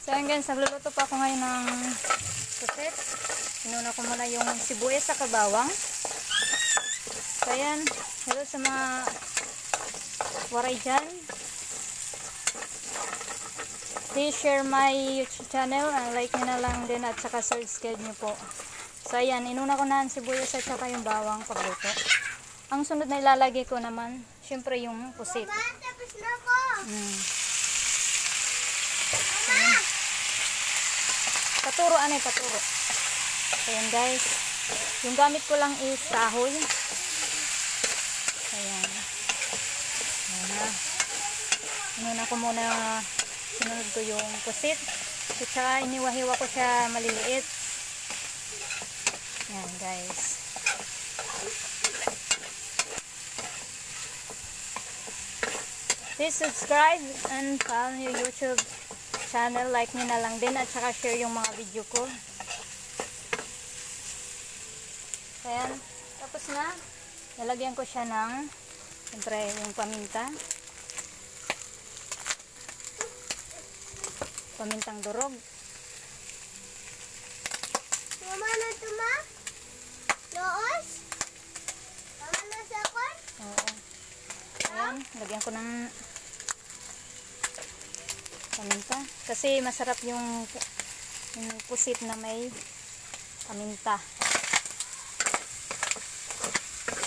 So ayun guys, nagluluto pa ako ngayon ng puset. Inuna ko muna yung sibuyas sa kabawang. So ayan, hello sa mga waray dyan. Please share my YouTube channel, like nyo na lang din at saka subscribe nyo po. So ayan, inuna ko na ang sibuyas at saka yung bawang pagluto. Ang sunod na ilalagay ko naman, syempre yung pusit. Mama, tapos na ko. Ayan. Paturo, paturo. Ayan guys. Yung gamit ko lang is kahoy. Ayan. Ayan na. Inuna ko muna, sinunod ko yung pusit. At saka iniwahiwa ko siya maliliit. Ayan guys. Please subscribe and follow yung YouTube channel. Like nyo na lang din at saka share yung mga video ko. Ayan. Tapos na. Lalagyan ko siya ng siyempre yung paminta. Pamintang durog. Mama na tuma? Loos? Mama na sakon? Oo. Ayan. Lagyan ko ng paminta. Kasi masarap yung pusit na may paminta.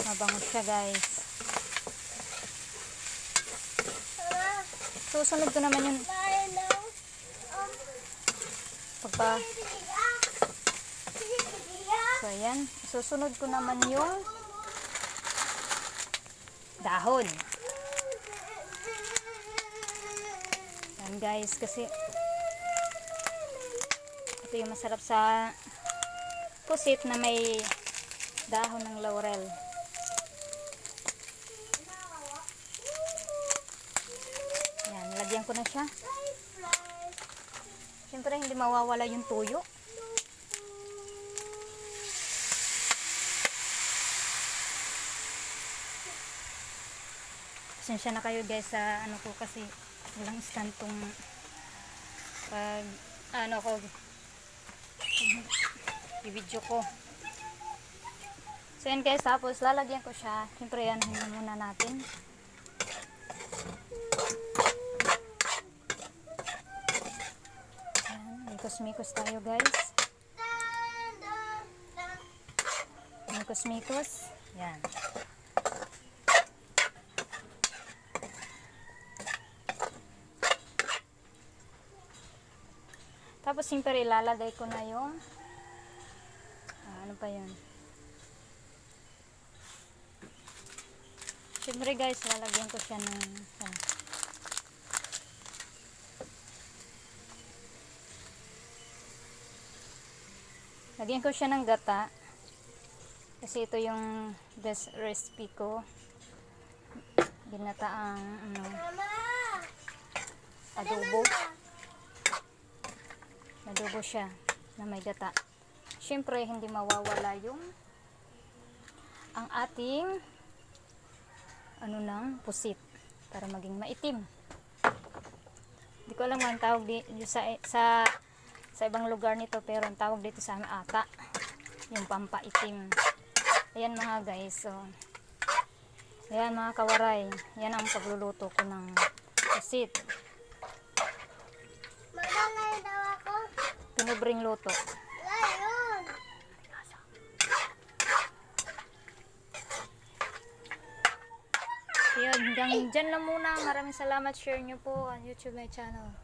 Mabango siya guys. Mama, Susunod ko naman yung bye now. pagpa... So ayan. Susunod ko naman yung dahon. Ayan guys. Kasi ito yung masarap sa pusit na may dahon ng laurel. Ayan. Lagyan ko na siya. Siyempre hindi mawawala yung tuyo. Pasensya na kayo guys sa ano ko kasi walang stand tong pag ano ko i-video ko. So yan guys, tapos lalagyan ko siya. Siyempre yan, hindi muna natin. Ayan, mikos-mikos tayo guys. Mikos-mikos. Yan. Tapos siyempre ilalagay ko na yung ano pa yun. Siyempre guys, lalagyan ko siya ng lagyan ko siya ng gata. Kasi ito yung best recipe ko. Ginataang Mama! adobo. Adobo siya na may gata. Siyempre, hindi mawawala yung ang ating pusit para maging maitim. Hindi ko alam ang tawag sa ibang lugar nito, pero ang tawag dito sa amin ata yung pampaitim. Ayan mga guys. So, ayan mga kawaray. Yan ang pagluluto ko ng pusit. Mama, ngayon daw ako. Pinubring luto. Ngayon! Yun, hanggang dyan na muna. Maraming salamat. Share nyo po ang YouTube my channel.